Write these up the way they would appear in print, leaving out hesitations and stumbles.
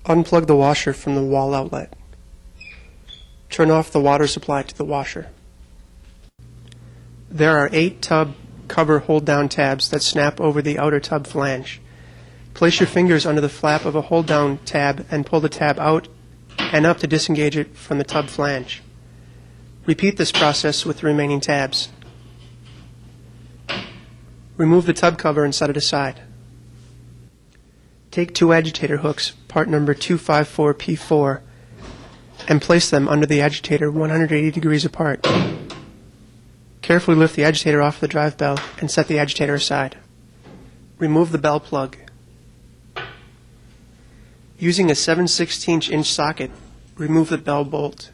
Unplug the washer from the wall outlet. Turn off the water supply to the washer. There are 8 tub cover hold-down tabs that snap over the outer tub flange. Place your fingers under the flap of a hold-down tab and pull the tab out and up to disengage it from the tub flange. Repeat this process with the remaining tabs. Remove the tub cover and set it aside. Take 2 agitator hooks, part number 254P4, and place them under the agitator 180 degrees apart. Carefully lift the agitator off the drive bell and set the agitator aside. Remove the bell plug. Using a 7/16 inch socket, remove the bell bolt.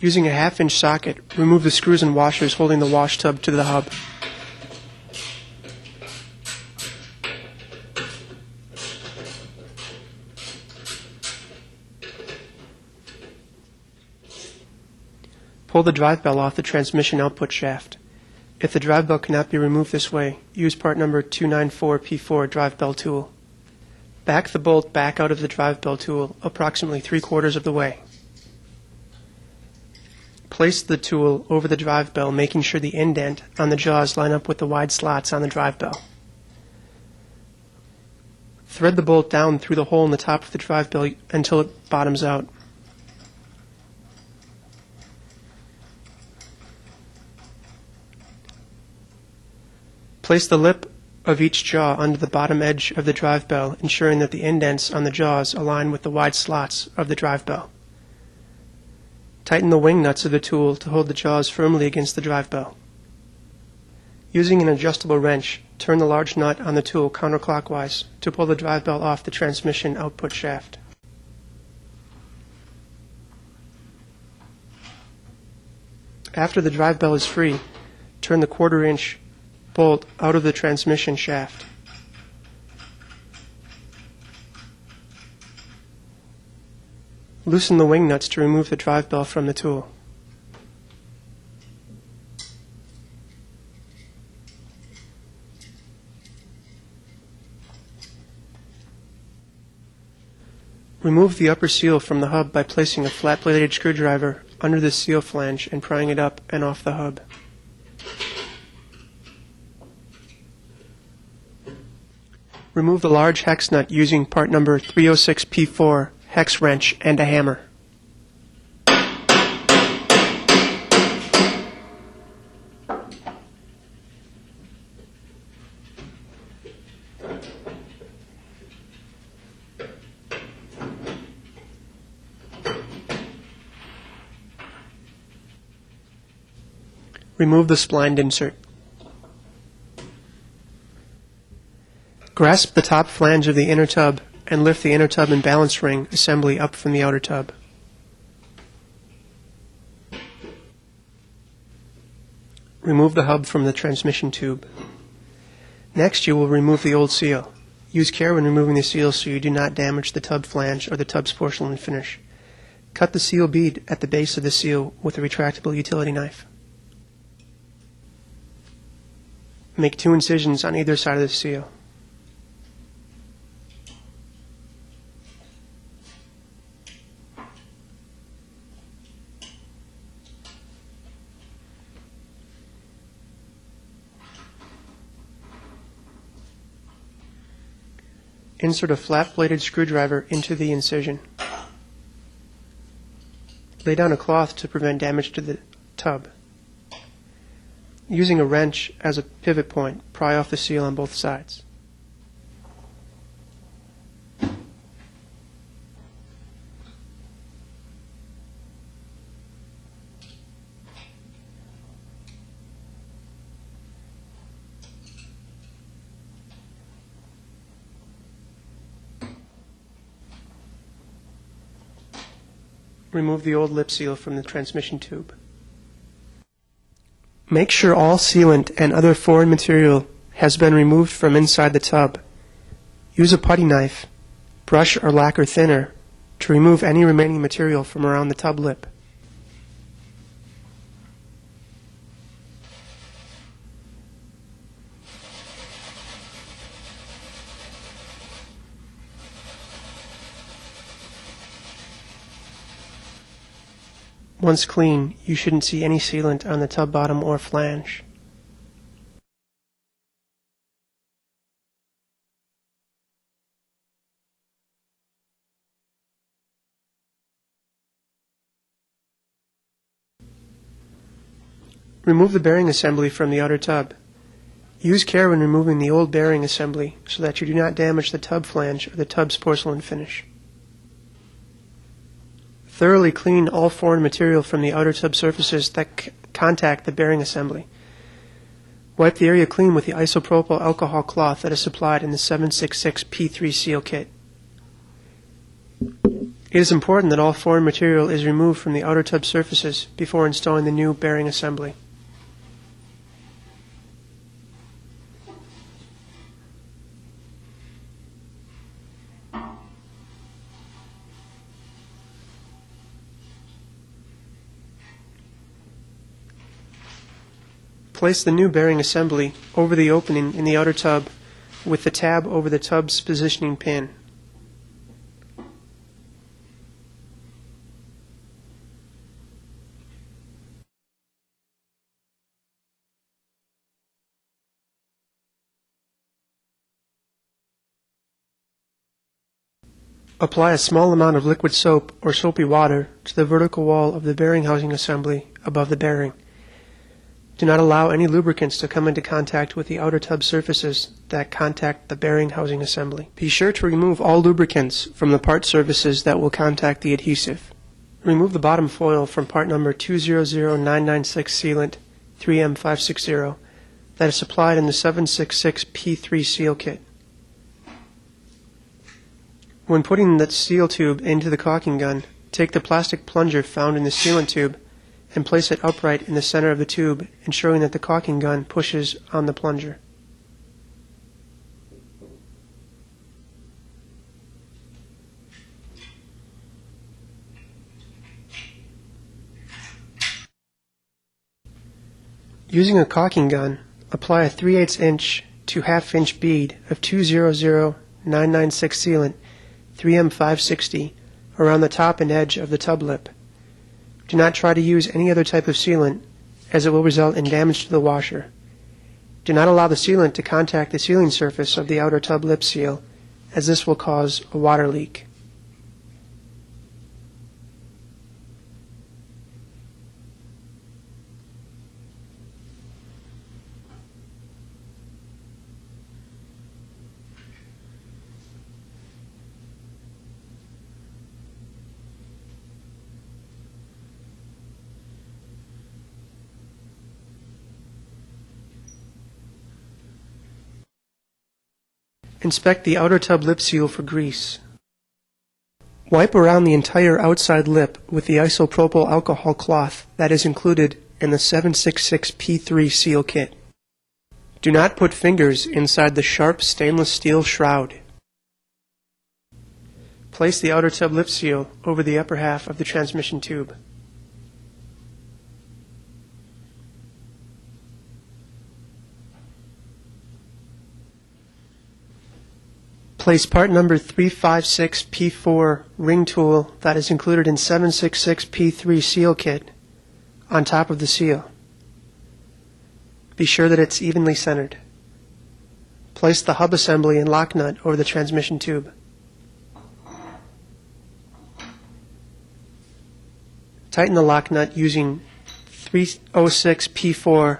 Using a 1/2 inch socket, remove the screws and washers holding the wash tub to the hub. Pull the drive bell off the transmission output shaft. If the drive bell cannot be removed this way, use part number 294P4 drive bell tool. Back the bolt back out of the drive bell tool approximately 3/4 of the way. Place the tool over the drive bell, making sure the indent on the jaws line up with the wide slots on the drive bell. Thread the bolt down through the hole in the top of the drive bell until it bottoms out. Place the lip of each jaw under the bottom edge of the drive bell, ensuring that the indents on the jaws align with the wide slots of the drive bell. Tighten the wing nuts of the tool to hold the jaws firmly against the drive bell. Using an adjustable wrench, turn the large nut on the tool counterclockwise to pull the drive bell off the transmission output shaft. After the drive bell is free, turn the 1/4 inch bolt out of the transmission shaft. Loosen the wing nuts to remove the drive bell from the tool. Remove the upper seal from the hub by placing a flat-bladed screwdriver under the seal flange and prying it up and off the hub. Remove the large hex nut using part number 306P4 hex wrench and a hammer. Remove the splined insert. Grasp the top flange of the inner tub and lift the inner tub and balance ring assembly up from the outer tub. Remove the hub from the transmission tube. Next, you will remove the old seal. Use care when removing the seal so you do not damage the tub flange or the tub's porcelain finish. Cut the seal bead at the base of the seal with a retractable utility knife. Make 2 incisions on either side of the seal. Insert a flat-bladed screwdriver into the incision. Lay down a cloth to prevent damage to the tub. Using a wrench as a pivot point, pry off the seal on both sides. Remove the old lip seal from the transmission tube. Make sure all sealant and other foreign material has been removed from inside the tub. Use a putty knife, brush or lacquer thinner to remove any remaining material from around the tub lip. Once clean, you shouldn't see any sealant on the tub bottom or flange. Remove the bearing assembly from the outer tub. Use care when removing the old bearing assembly so that you do not damage the tub flange or the tub's porcelain finish. Thoroughly clean all foreign material from the outer tub surfaces that contact the bearing assembly. Wipe the area clean with the isopropyl alcohol cloth that is supplied in the 766 P3 seal kit. It is important that all foreign material is removed from the outer tub surfaces before installing the new bearing assembly. Place the new bearing assembly over the opening in the outer tub with the tab over the tub's positioning pin. Apply a small amount of liquid soap or soapy water to the vertical wall of the bearing housing assembly above the bearing. Do not allow any lubricants to come into contact with the outer tub surfaces that contact the bearing housing assembly. Be sure to remove all lubricants from the part surfaces that will contact the adhesive. Remove the bottom foil from part number 200996 Sealant 3M560 that is supplied in the 766 P3 seal kit. When putting the seal tube into the caulking gun, take the plastic plunger found in the sealant tube and place it upright in the center of the tube, ensuring that the caulking gun pushes on the plunger. Using a caulking gun, apply a 3/8 inch to 1/2 inch bead of 200996 sealant 3M560 around the top and edge of the tub lip. Do not try to use any other type of sealant, as it will result in damage to the washer. Do not allow the sealant to contact the sealing surface of the outer tub lip seal, as this will cause a water leak. Inspect the outer tub lip seal for grease. Wipe around the entire outside lip with the isopropyl alcohol cloth that is included in the 766 P3 seal kit. Do not put fingers inside the sharp stainless steel shroud. Place the outer tub lip seal over the upper half of the transmission tube. Place part number 356 P4 ring tool that is included in 766 P3 seal kit on top of the seal. Be sure that it's evenly centered. Place the hub assembly and Locknut over the transmission tube. Tighten the Locknut using 306 P4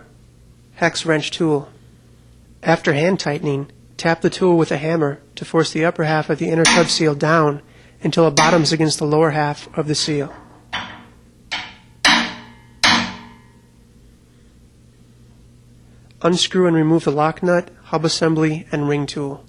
hex wrench tool. After hand tightening, tap the tool with a hammer to force the upper half of the inner tub seal down until it bottoms against the lower half of the seal. Unscrew and remove the lock nut, hub assembly, and ring tool.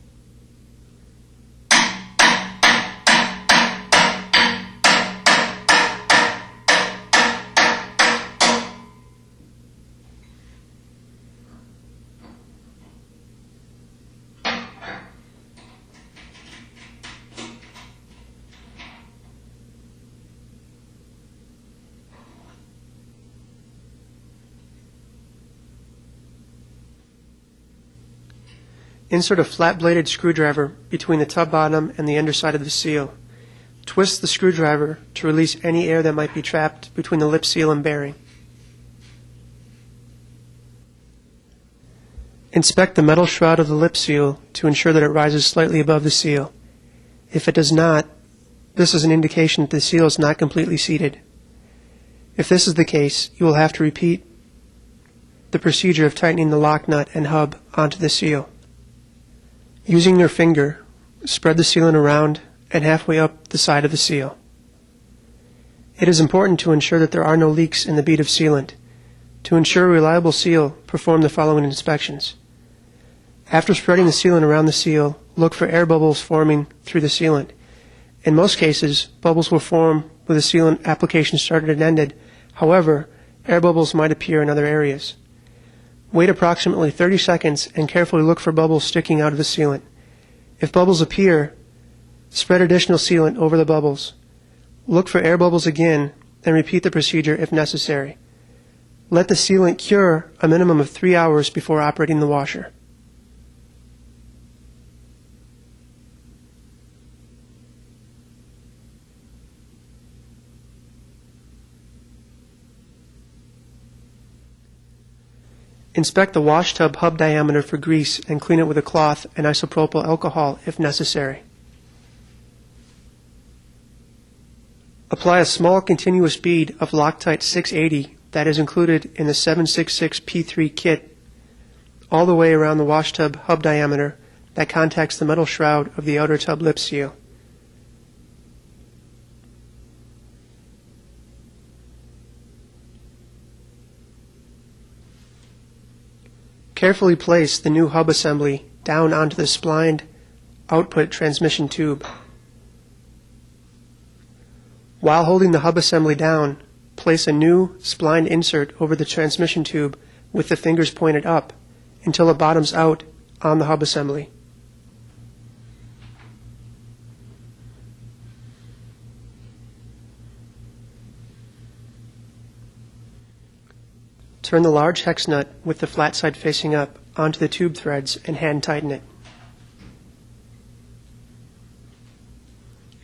Insert a flat-bladed screwdriver between the tub bottom and the underside of the seal. Twist the screwdriver to release any air that might be trapped between the lip seal and bearing. Inspect the metal shroud of the lip seal to ensure that it rises slightly above the seal. If it does not, this is an indication that the seal is not completely seated. If this is the case, you will have to repeat the procedure of tightening the lock nut and hub onto the seal. Using your finger, spread the sealant around and halfway up the side of the seal. It is important to ensure that there are no leaks in the bead of sealant. To ensure a reliable seal, perform the following inspections. After spreading the sealant around the seal, look for air bubbles forming through the sealant. In most cases, bubbles will form where the sealant application started and ended. However, air bubbles might appear in other areas. Wait approximately 30 seconds and carefully look for bubbles sticking out of the sealant. If bubbles appear, spread additional sealant over the bubbles. Look for air bubbles again and repeat the procedure if necessary. Let the sealant cure a minimum of 3 hours before operating the washer. Inspect the wash tub hub diameter for grease and clean it with a cloth and isopropyl alcohol if necessary. Apply a small continuous bead of Loctite 680 that is included in the 766P3 kit all the way around the wash tub hub diameter that contacts the metal shroud of the outer tub lip seal. Carefully place the new hub assembly down onto the splined output transmission tube. While holding the hub assembly down, place a new splined insert over the transmission tube with the fingers pointed up until it bottoms out on the hub assembly. Turn the large hex nut with the flat side facing up onto the tube threads and hand tighten it.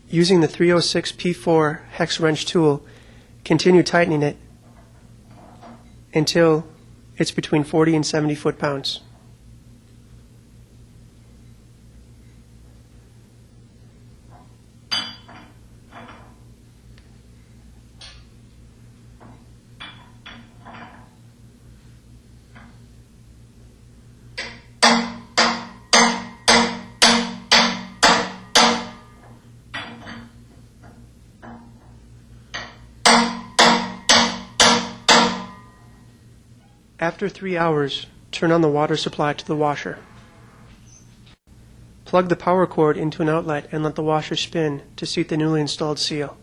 Using the 306P4 hex wrench tool, continue tightening it until it's between 40 and 70 foot-pounds. After 3 hours, turn on the water supply to the washer. Plug the power cord into an outlet and let the washer spin to seat the newly installed seal.